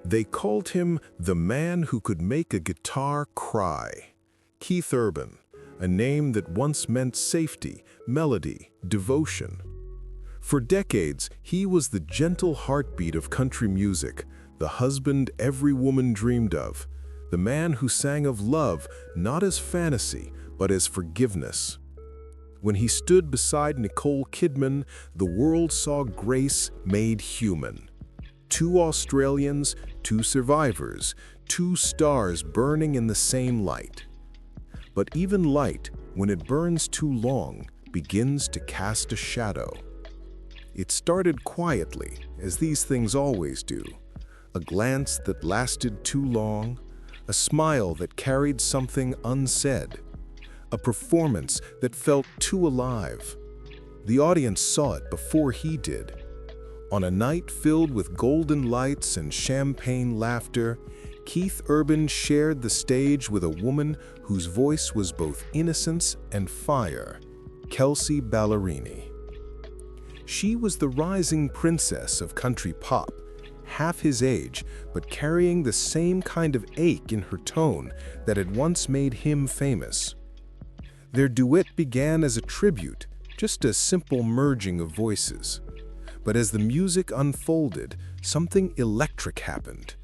They called him the man who could make a guitar cry. Keith Urban, a name that once meant safety, melody, devotion. For decades, he was the gentle heartbeat of country music, the husband every woman dreamed of, the man who sang of love not as fantasy, but as forgiveness. When he stood beside Nicole Kidman, the world saw grace made human. Two Australians, two survivors, two stars burning in the same light. But even light, when it burns too long, begins to cast a shadow. It started quietly, as these things always do. A glance that lasted too long, a smile that carried something unsaid, a performance that felt too alive. The audience saw it before he did. On a night filled with golden lights and champagne laughter, Keith Urban shared the stage with a woman whose voice was both innocence and fire, Kelsea Ballerini. She was the rising princess of country pop, half his age, but carrying the same kind of ache in her tone that had once made him famous. Their duet began as a tribute, just a simple merging of voices. But as the music unfolded, something electric happened.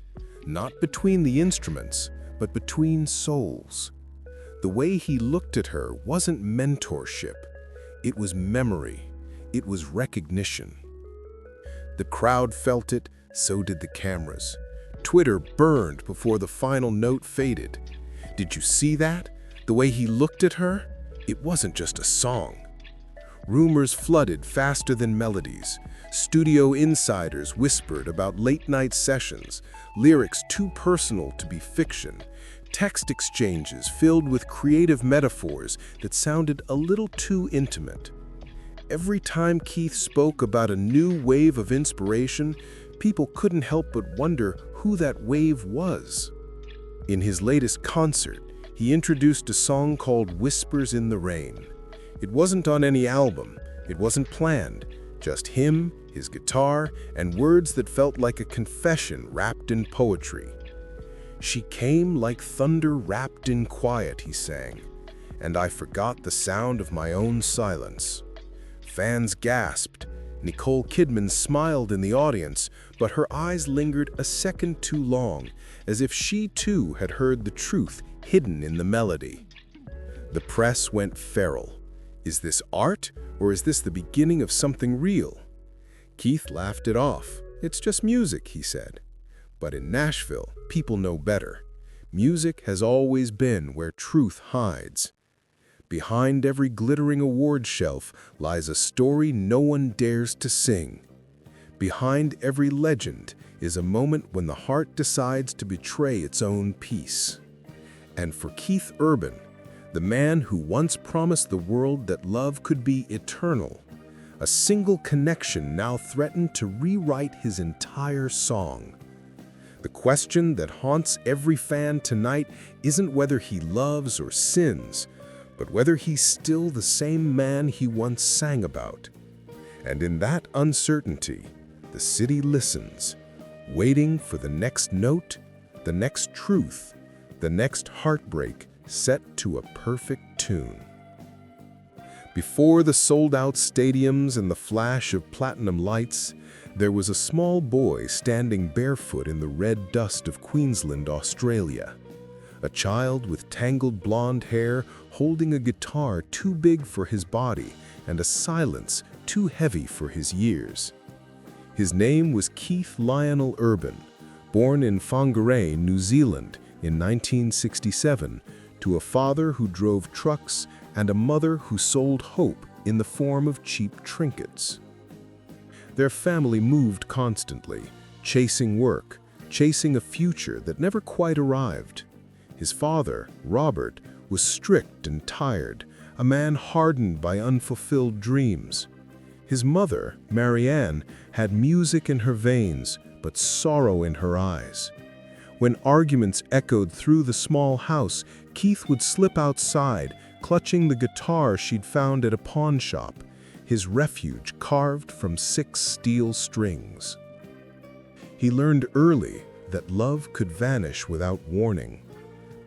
Not between the instruments, but between souls. The way he looked at her wasn't mentorship. It was memory. It was recognition. The crowd felt it, so did the cameras. Twitter burned before the final note faded. Did you see that? The way he looked at her? It wasn't just a song. Rumors flooded faster than melodies. Studio insiders whispered about late-night sessions, lyrics too personal to be fiction, text exchanges filled with creative metaphors that sounded a little too intimate. Every time Keith spoke about a new wave of inspiration, people couldn't help but wonder who that wave was. In his latest concert, he introduced a song called Whispers in the Rain. It wasn't on any album, it wasn't planned, just him, his guitar, and words that felt like a confession wrapped in poetry. She came like thunder wrapped in quiet, he sang, and I forgot the sound of my own silence. Fans gasped. Nicole Kidman smiled in the audience, but her eyes lingered a second too long, as if she too had heard the truth hidden in the melody. The press went feral. Is this art, or is this the beginning of something real? Keith laughed it off. It's just music, he said. But in Nashville, people know better. Music has always been where truth hides. Behind every glittering award shelf lies a story no one dares to sing. Behind every legend is a moment when the heart decides to betray its own peace. And for Keith Urban, the man who once promised the world that love could be eternal, a single connection now threatened to rewrite his entire song. The question that haunts every fan tonight isn't whether he loves or sins, but whether he's still the same man he once sang about. And in that uncertainty, the city listens, waiting for the next note, the next truth, the next heartbreak set to a perfect tune. Before the sold-out stadiums and the flash of platinum lights, there was a small boy standing barefoot in the red dust of Queensland, Australia. A child with tangled blonde hair holding a guitar too big for his body and a silence too heavy for his years. His name was Keith Lionel Urban, born in Whangarei, New Zealand in 1967, to a father who drove trucks and a mother who sold hope in the form of cheap trinkets. Their family moved constantly, chasing work, chasing a future that never quite arrived. His father, Robert, was strict and tired, a man hardened by unfulfilled dreams. His mother, Marianne, had music in her veins, but sorrow in her eyes. When arguments echoed through the small house, Keith would slip outside, clutching the guitar she'd found at a pawn shop, his refuge carved from 6 steel strings. He learned early that love could vanish without warning.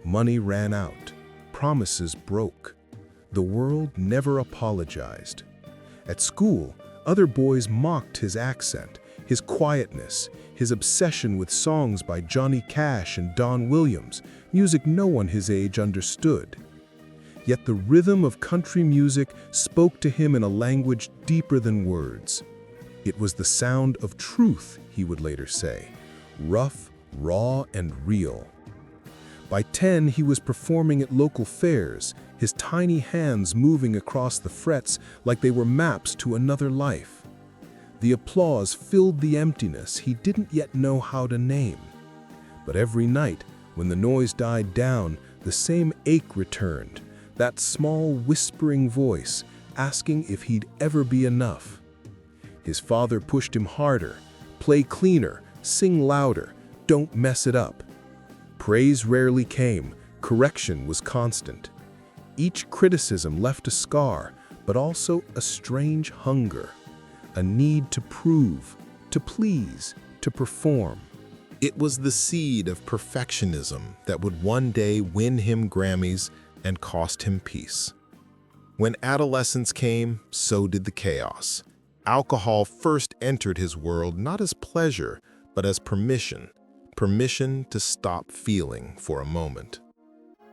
Money ran out, promises broke. The world never apologized. At school, other boys mocked his accent, his quietness, his obsession with songs by Johnny Cash and Don Williams, music no one his age understood. Yet the rhythm of country music spoke to him in a language deeper than words. It was the sound of truth, he would later say, rough, raw, and real. By 10, he was performing at local fairs, his tiny hands moving across the frets like they were maps to another life. The applause filled the emptiness he didn't yet know how to name. But every night, when the noise died down, the same ache returned, that small whispering voice asking if he'd ever be enough. His father pushed him harder, play cleaner, sing louder, don't mess it up. Praise rarely came, correction was constant. Each criticism left a scar, but also a strange hunger, a need to prove, to please, to perform. It was the seed of perfectionism that would one day win him Grammys and cost him peace. When adolescence came, so did the chaos. Alcohol first entered his world not as pleasure, but as permission to stop feeling for a moment.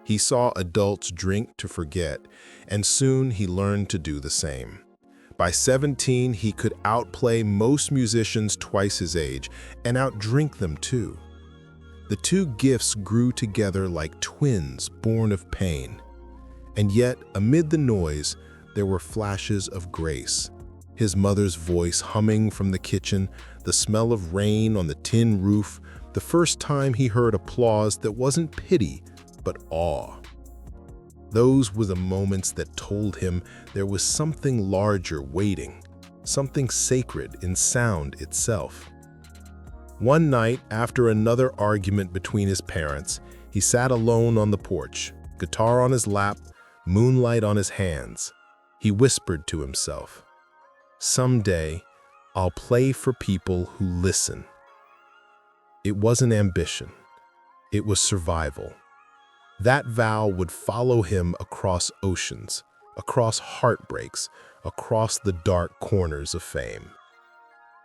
He saw adults drink to forget, and soon he learned to do the same. By 17, he could outplay most musicians twice his age and outdrink them too. The two gifts grew together like twins born of pain. And yet, amid the noise, there were flashes of grace. His mother's voice humming from the kitchen, the smell of rain on the tin roof, the first time he heard applause that wasn't pity, but awe. Those were the moments that told him there was something larger waiting, something sacred in sound itself. One night, after another argument between his parents, he sat alone on the porch, guitar on his lap, moonlight on his hands. He whispered to himself, "Someday, I'll play for people who listen." It wasn't ambition. It was survival. That vow would follow him across oceans, across heartbreaks, across the dark corners of fame.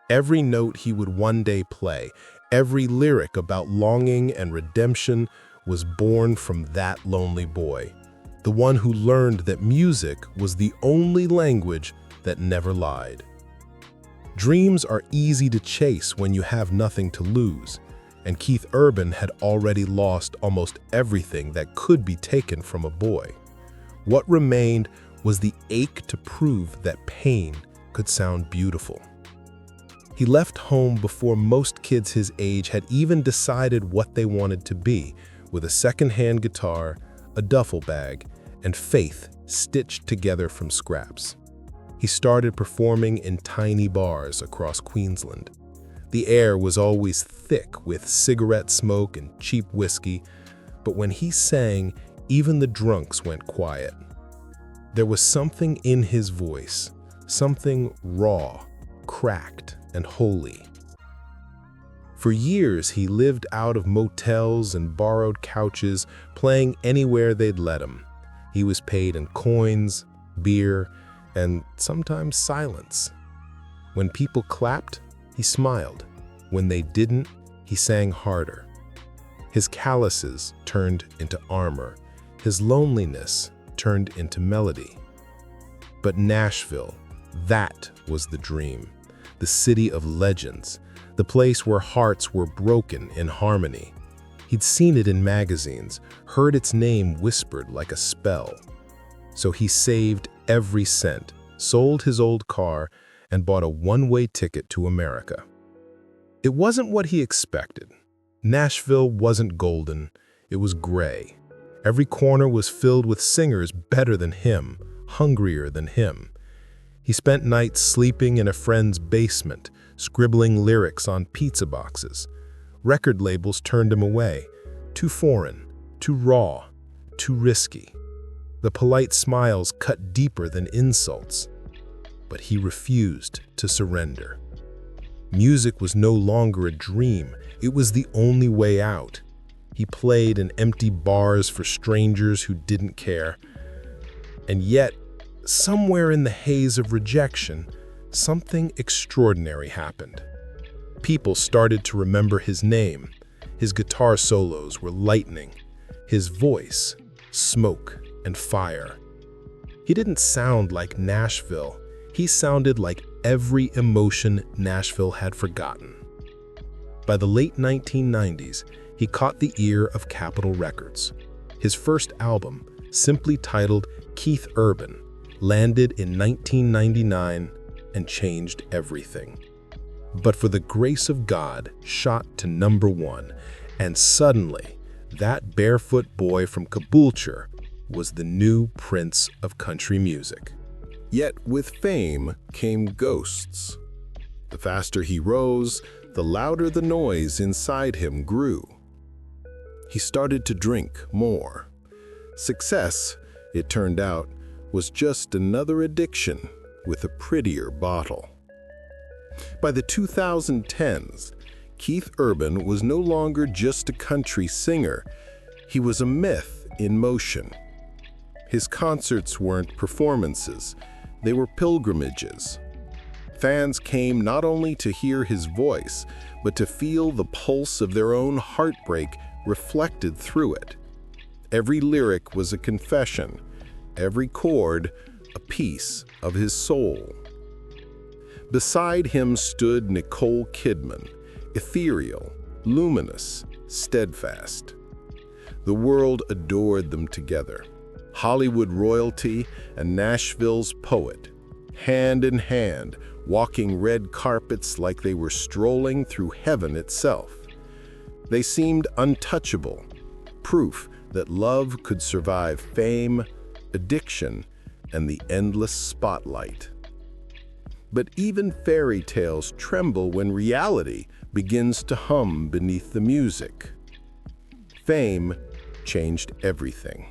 Every note he would one day play, every lyric about longing and redemption was born from that lonely boy, the one who learned that music was the only language that never lied. Dreams are easy to chase when you have nothing to lose, and Keith Urban had already lost almost everything that could be taken from a boy. What remained was the ache to prove that pain could sound beautiful. He left home before most kids his age had even decided what they wanted to be, with a second-hand guitar, a duffel bag, and faith stitched together from scraps. He started performing in tiny bars across Queensland. The air was always thick with cigarette smoke and cheap whiskey, but when he sang, even the drunks went quiet. There was something in his voice, something raw, cracked, and holy. For years, he lived out of motels and borrowed couches, playing anywhere they'd let him. He was paid in coins, beer, and sometimes silence. When people clapped, he smiled. When they didn't, he sang harder. His calluses turned into armor. His loneliness turned into melody. But Nashville, that was the dream. The city of legends, the place where hearts were broken in harmony. He'd seen it in magazines, heard its name whispered like a spell. So he saved every cent, sold his old car, and bought a one-way ticket to America. It wasn't what he expected. Nashville wasn't golden, it was gray. Every corner was filled with singers better than him, hungrier than him. He spent nights sleeping in a friend's basement, scribbling lyrics on pizza boxes. Record labels turned him away. Too foreign, too raw, too risky. The polite smiles cut deeper than insults. But he refused to surrender. Music was no longer a dream. It was the only way out. He played in empty bars for strangers who didn't care. And yet, somewhere in the haze of rejection, something extraordinary happened. People started to remember his name. His guitar solos were lightning. His voice, smoke and fire. He didn't sound like Nashville. He sounded like every emotion Nashville had forgotten. By the late 1990s, he caught the ear of Capitol Records. His first album, simply titled Keith Urban, landed in 1999 and changed everything. But for the Grace of God shot to #1, and suddenly, that barefoot boy from Caboolture was the new prince of country music. Yet with fame came ghosts. The faster he rose, the louder the noise inside him grew. He started to drink more. Success, it turned out, was just another addiction with a prettier bottle. By the 2010s, Keith Urban was no longer just a country singer. He was a myth in motion. His concerts weren't performances, they were pilgrimages. Fans came not only to hear his voice, but to feel the pulse of their own heartbreak reflected through it. Every lyric was a confession, every chord a piece of his soul. Beside him stood Nicole Kidman, ethereal, luminous, steadfast. The world adored them together. Hollywood royalty and Nashville's poet, hand in hand, walking red carpets like they were strolling through heaven itself. They seemed untouchable, proof that love could survive fame, addiction, and the endless spotlight. But even fairy tales tremble when reality begins to hum beneath the music. Fame changed everything.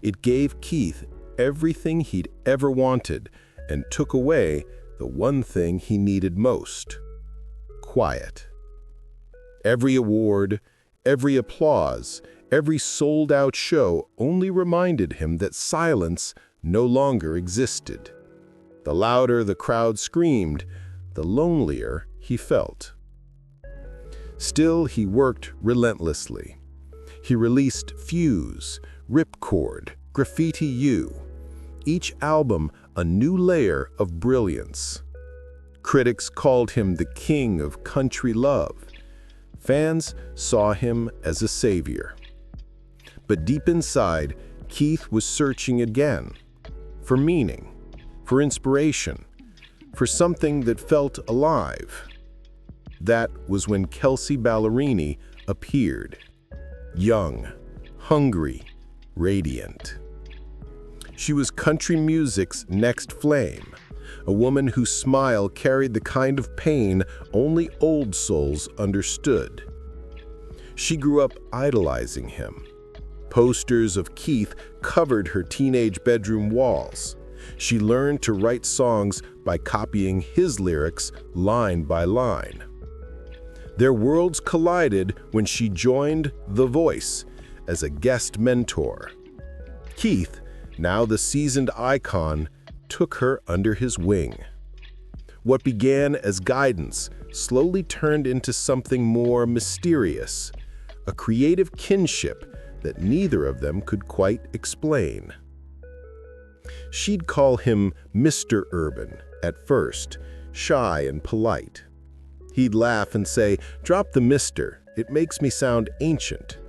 It gave Keith everything he'd ever wanted and took away the one thing he needed most: quiet. Every award, every applause, every sold-out show only reminded him that silence no longer existed. The louder the crowd screamed, the lonelier he felt. Still, he worked relentlessly. He released Fuse, Ripcord, Graffiti U, each album a new layer of brilliance. Critics called him the king of country love. Fans saw him as a savior. But deep inside, Keith was searching again, for meaning, for inspiration, for something that felt alive. That was when Kelsea Ballerini appeared, young, hungry, radiant. She was country music's next flame, a woman whose smile carried the kind of pain only old souls understood. She grew up idolizing him. Posters of Keith covered her teenage bedroom walls. She learned to write songs by copying his lyrics line by line. Their worlds collided when she joined The Voice as a guest mentor. Keith, now the seasoned icon, took her under his wing. What began as guidance slowly turned into something more mysterious, a creative kinship that neither of them could quite explain. She'd call him Mr. Urban at first, shy and polite. He'd laugh and say, "Drop the Mr., it makes me sound ancient."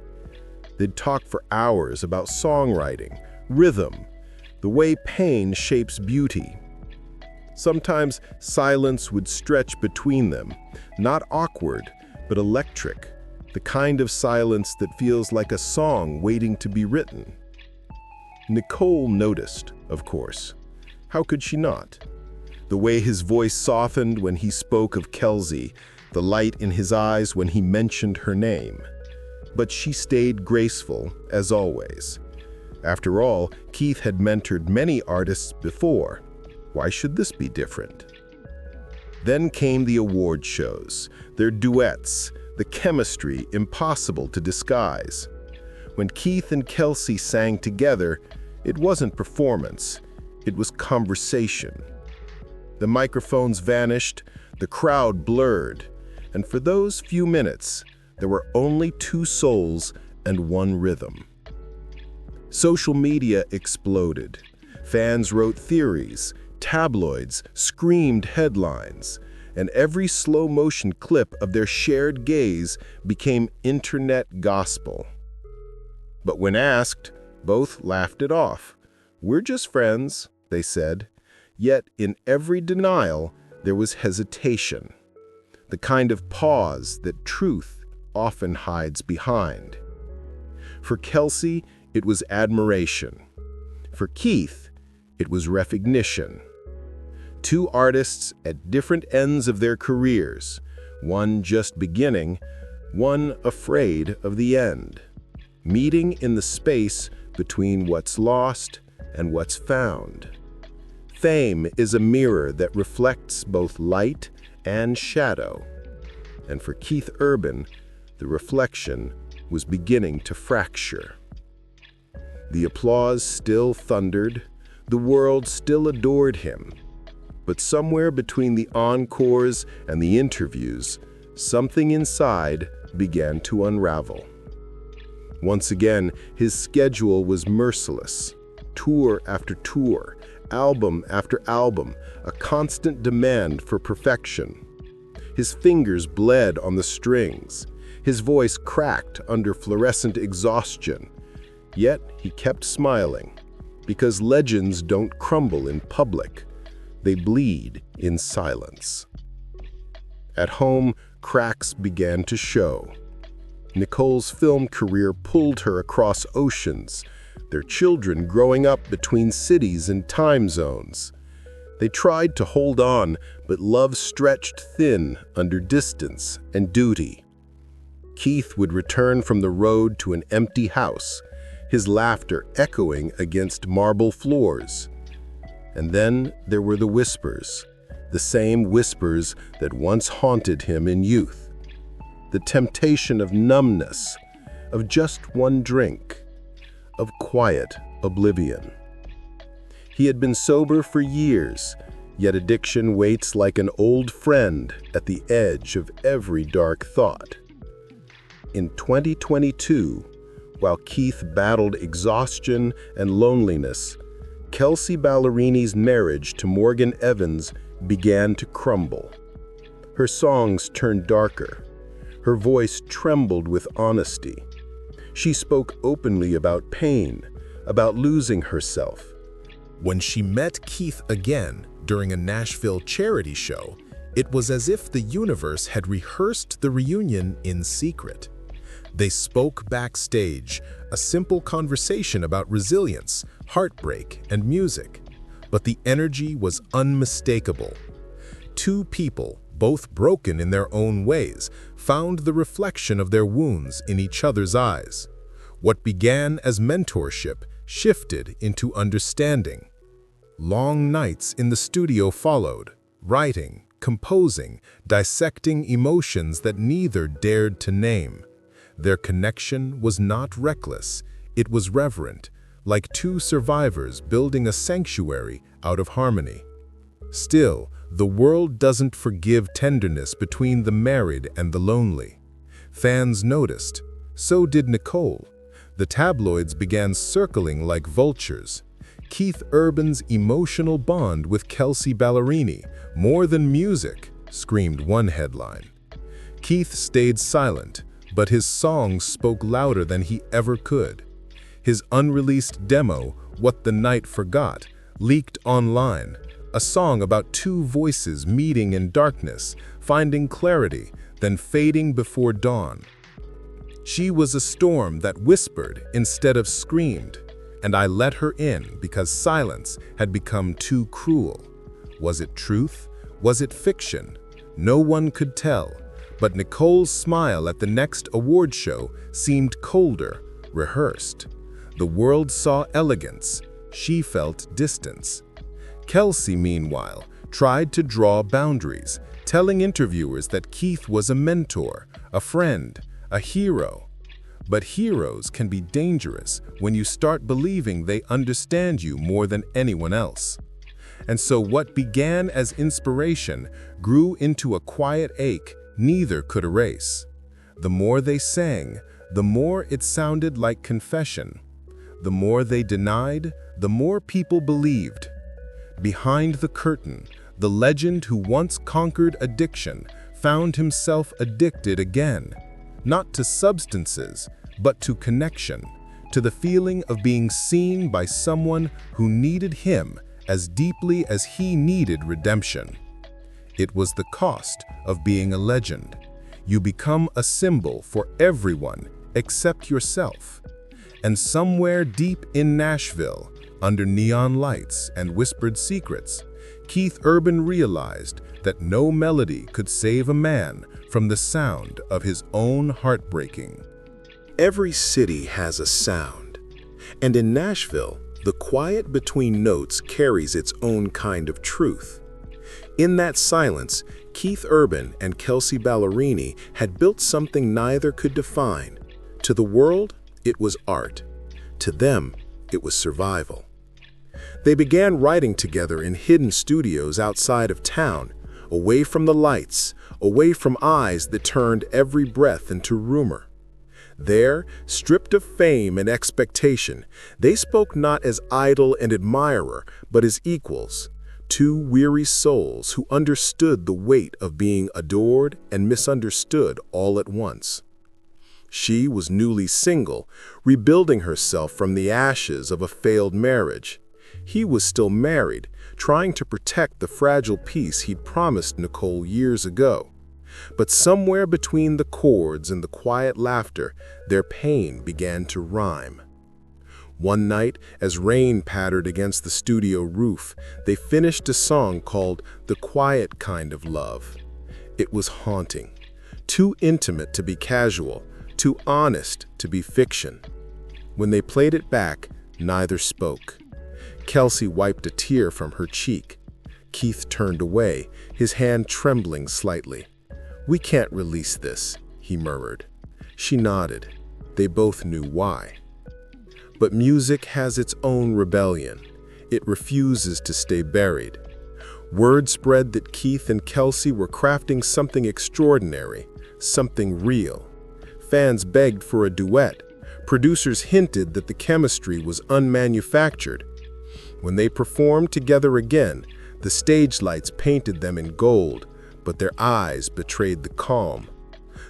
They'd talk for hours about songwriting, rhythm, the way pain shapes beauty. Sometimes silence would stretch between them, not awkward, but electric, the kind of silence that feels like a song waiting to be written. Nicole noticed, of course. How could she not? The way his voice softened when he spoke of Kelsea, the light in his eyes when he mentioned her name. But she stayed graceful, as always. After all, Keith had mentored many artists before. Why should this be different? Then came the award shows, their duets, the chemistry impossible to disguise. When Keith and Kelsea sang together, it wasn't performance, it was conversation. The microphones vanished, the crowd blurred, and for those few minutes, there were only two souls and one rhythm. Social media exploded. Fans wrote theories, tabloids screamed headlines, and every slow-motion clip of their shared gaze became internet gospel. But when asked, both laughed it off. "We're just friends," they said. Yet in every denial, there was hesitation, the kind of pause that truth often hides behind. For Kelsea, it was admiration. For Keith, it was recognition. Two artists at different ends of their careers, one just beginning, one afraid of the end, meeting in the space between what's lost and what's found. Fame is a mirror that reflects both light and shadow. And for Keith Urban, the reflection was beginning to fracture. The applause still thundered, the world still adored him. But somewhere between the encores and the interviews, something inside began to unravel. Once again, his schedule was merciless. Tour after tour, album after album, a constant demand for perfection. His fingers bled on the strings. His voice cracked under fluorescent exhaustion. Yet he kept smiling, because legends don't crumble in public. They bleed in silence. At home, cracks began to show. Nicole's film career pulled her across oceans, their children growing up between cities and time zones. They tried to hold on, but love stretched thin under distance and duty. Keith would return from the road to an empty house, his laughter echoing against marble floors. And then there were the whispers, the same whispers that once haunted him in youth. The temptation of numbness, of just one drink, of quiet oblivion. He had been sober for years, yet addiction waits like an old friend at the edge of every dark thought. In 2022, while Keith battled exhaustion and loneliness, Kelsea Ballerini's marriage to Morgan Evans began to crumble. Her songs turned darker. Her voice trembled with honesty. She spoke openly about pain, about losing herself. When she met Keith again during a Nashville charity show, it was as if the universe had rehearsed the reunion in secret. They spoke backstage, a simple conversation about resilience, heartbreak, and music. But the energy was unmistakable. Two people, both broken in their own ways, found the reflection of their wounds in each other's eyes. What began as mentorship shifted into understanding. Long nights in the studio followed, writing, composing, dissecting emotions that neither dared to name. Their connection was not reckless, it was reverent, like two survivors building a sanctuary out of harmony. Still, the world doesn't forgive tenderness between the married and the lonely. Fans noticed. So did Nicole. The tabloids began circling like vultures. Keith Urban's emotional bond with Kelsea Ballerini, more than music, screamed one headline. Keith stayed silent, but his songs spoke louder than he ever could. His unreleased demo, What the Night Forgot, leaked online, a song about two voices meeting in darkness, finding clarity, then fading before dawn. She was a storm that whispered instead of screamed, and I let her in because silence had become too cruel. Was it truth? Was it fiction? No one could tell. But Nicole's smile at the next award show seemed colder, rehearsed. The world saw elegance. She felt distance. Kelsea, meanwhile, tried to draw boundaries, telling interviewers that Keith was a mentor, a friend, a hero. But heroes can be dangerous when you start believing they understand you more than anyone else. And so what began as inspiration grew into a quiet ache neither could erase. The more they sang, the more it sounded like confession. The more they denied, the more people believed. Behind the curtain, the legend who once conquered addiction found himself addicted again, not to substances, but to connection, to the feeling of being seen by someone who needed him as deeply as he needed redemption. It was the cost of being a legend. You become a symbol for everyone except yourself. And somewhere deep in Nashville, under neon lights and whispered secrets, Keith Urban realized that no melody could save a man from the sound of his own heartbreaking. Every city has a sound, and in Nashville, the quiet between notes carries its own kind of truth. In that silence, Keith Urban and Kelsea Ballerini had built something neither could define. To the world, it was art. To them, it was survival. They began writing together in hidden studios outside of town, away from the lights, away from eyes that turned every breath into rumor. There, stripped of fame and expectation, they spoke not as idol and admirer, but as equals, two weary souls who understood the weight of being adored and misunderstood all at once. She was newly single, rebuilding herself from the ashes of a failed marriage. He was still married, trying to protect the fragile peace he'd promised Nicole years ago. But somewhere between the chords and the quiet laughter, their pain began to rhyme. One night, as rain pattered against the studio roof, they finished a song called "The Quiet Kind of Love." It was haunting, too intimate to be casual, too honest to be fiction. When they played it back, neither spoke. Kelsea wiped a tear from her cheek. Keith turned away, his hand trembling slightly. "We can't release this," he murmured. She nodded. They both knew why. But music has its own rebellion. It refuses to stay buried. Word spread that Keith and Kelsea were crafting something extraordinary, something real. Fans begged for a duet. Producers hinted that the chemistry was unmanufactured. When they performed together again, the stage lights painted them in gold, but their eyes betrayed the calm.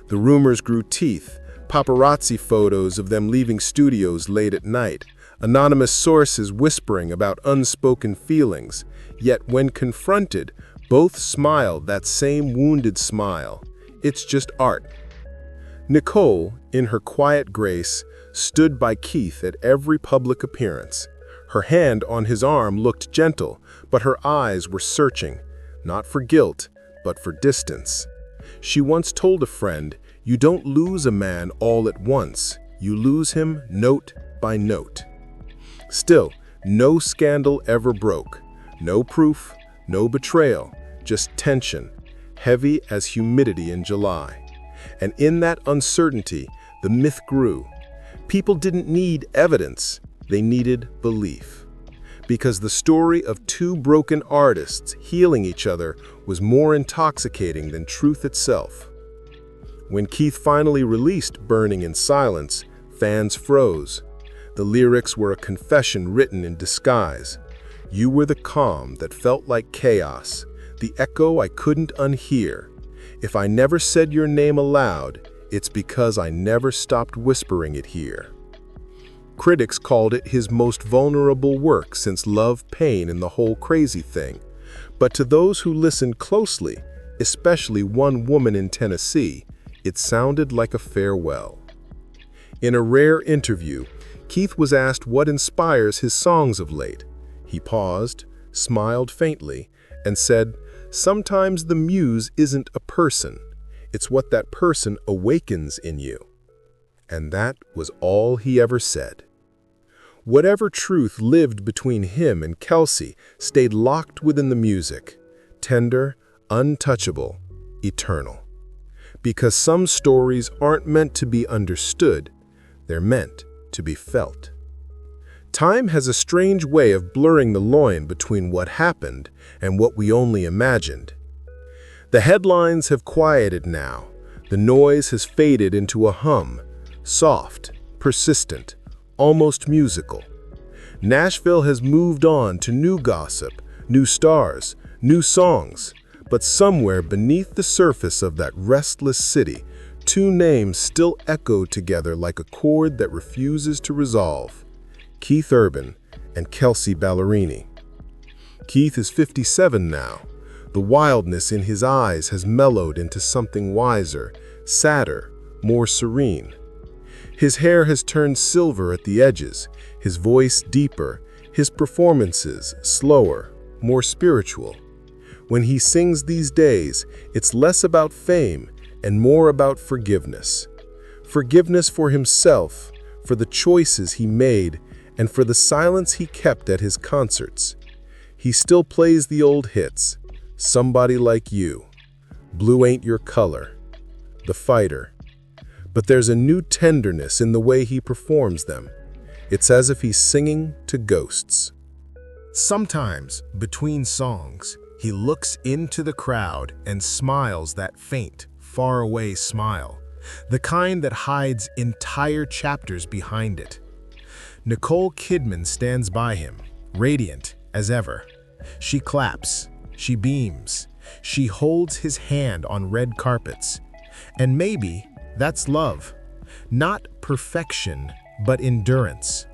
The rumors grew teeth, paparazzi photos of them leaving studios late at night, anonymous sources whispering about unspoken feelings. Yet when confronted, both smiled that same wounded smile. It's just art. Nicole, in her quiet grace, stood by Keith at every public appearance. Her hand on his arm looked gentle, but her eyes were searching, not for guilt, but for distance. She once told a friend, "You don't lose a man all at once, you lose him note by note." Still, no scandal ever broke. No proof, no betrayal, just tension, heavy as humidity in July. And in that uncertainty, the myth grew. People didn't need evidence, they needed belief. Because the story of two broken artists healing each other was more intoxicating than truth itself. When Keith finally released "Burning in Silence," fans froze. The lyrics were a confession written in disguise. "You were the calm that felt like chaos, the echo I couldn't unhear. If I never said your name aloud, it's because I never stopped whispering it here." Critics called it his most vulnerable work since Love, Pain, and the Whole Crazy Thing. But to those who listened closely, especially one woman in Tennessee, it sounded like a farewell. In a rare interview, Keith was asked what inspires his songs of late. He paused, smiled faintly, and said, "Sometimes the muse isn't a person. It's what that person awakens in you." And that was all he ever said. Whatever truth lived between him and Kelsea stayed locked within the music, tender, untouchable, eternal. Because some stories aren't meant to be understood, they're meant to be felt. Time has a strange way of blurring the line between what happened and what we only imagined. The headlines have quieted now. The noise has faded into a hum, soft, persistent, almost musical. Nashville has moved on to new gossip, new stars, new songs, but somewhere beneath the surface of that restless city, two names still echo together like a chord that refuses to resolve: Keith Urban and Kelsea Ballerini. Keith is 57 now. The wildness in his eyes has mellowed into something wiser, sadder, more serene. His hair has turned silver at the edges, his voice deeper, his performances slower, more spiritual. When he sings these days, it's less about fame and more about forgiveness. Forgiveness for himself, for the choices he made, and for the silence he kept at his concerts. He still plays the old hits: Somebody Like You, Blue Ain't Your Color, The Fighter. But there's a new tenderness in the way he performs them. It's as if he's singing to ghosts. Sometimes, between songs, he looks into the crowd and smiles that faint, faraway smile, the kind that hides entire chapters behind it. Nicole Kidman stands by him, radiant as ever. She claps, she beams, she holds his hand on red carpets. And maybe that's love. Not perfection, but endurance.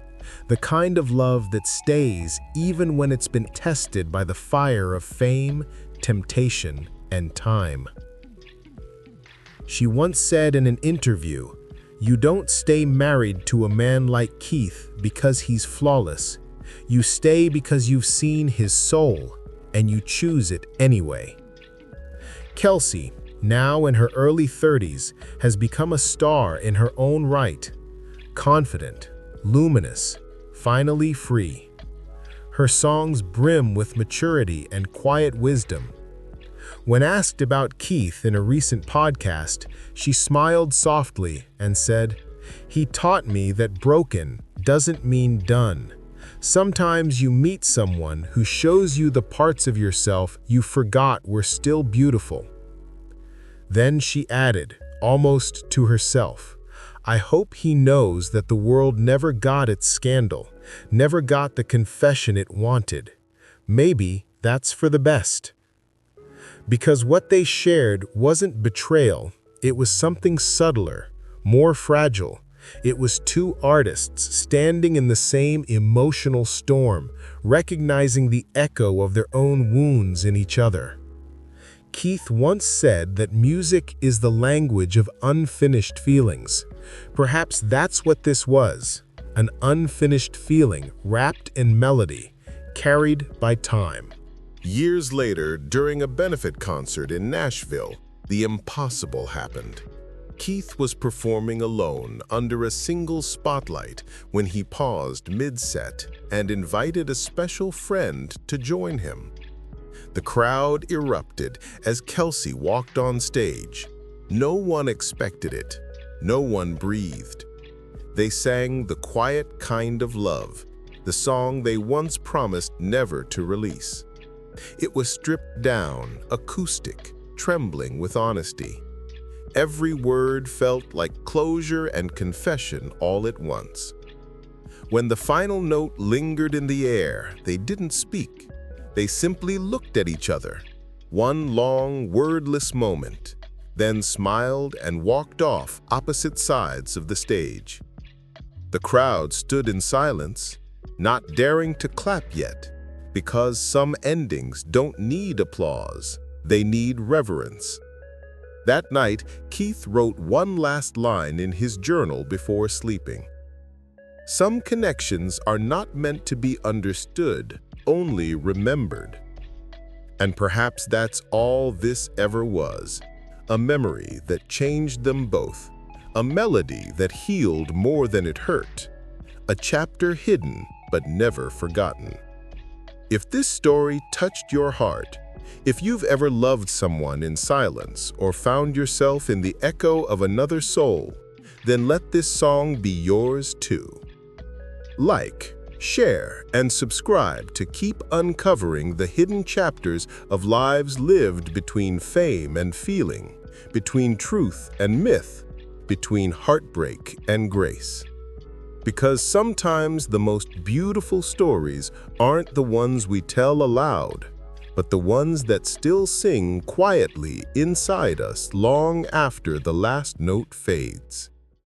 The kind of love that stays even when it's been tested by the fire of fame, temptation, and time. She once said in an interview, "You don't stay married to a man like Keith because he's flawless. You stay because you've seen his soul, and you choose it anyway." Kelsea, now in her early 30s, has become a star in her own right. Confident, luminous, finally free. Her songs brim with maturity and quiet wisdom. When asked about Keith in a recent podcast, she smiled softly and said, "He taught me that broken doesn't mean done. Sometimes you meet someone who shows you the parts of yourself you forgot were still beautiful." Then she added, almost to herself, "I hope he knows that the world never got its scandal, never got the confession it wanted. Maybe that's for the best." Because what they shared wasn't betrayal, it was something subtler, more fragile. It was two artists standing in the same emotional storm, recognizing the echo of their own wounds in each other. Keith once said that music is the language of unfinished feelings. Perhaps that's what this was, an unfinished feeling wrapped in melody, carried by time. Years later, during a benefit concert in Nashville, the impossible happened. Keith was performing alone under a single spotlight when he paused mid-set and invited a special friend to join him. The crowd erupted as Kelsea walked on stage. No one expected it. No one breathed. They sang The Quiet Kind of Love, the song they once promised never to release. It was stripped down, acoustic, trembling with honesty. Every word felt like closure and confession all at once. When the final note lingered in the air, they didn't speak. They simply looked at each other. One long, wordless moment, then smiled and walked off opposite sides of the stage. The crowd stood in silence, not daring to clap yet, because some endings don't need applause, they need reverence. That night, Keith wrote one last line in his journal before sleeping. "Some connections are not meant to be understood, only remembered." And perhaps that's all this ever was, a memory that changed them both, a melody that healed more than it hurt, a chapter hidden but never forgotten. If this story touched your heart, If you've ever loved someone in silence or found yourself in the echo of another soul, then let this song be yours too. Like, share, and subscribe to keep uncovering the hidden chapters of lives lived between fame and feeling, between truth and myth, between heartbreak and grace. Because sometimes the most beautiful stories aren't the ones we tell aloud, but the ones that still sing quietly inside us long after the last note fades.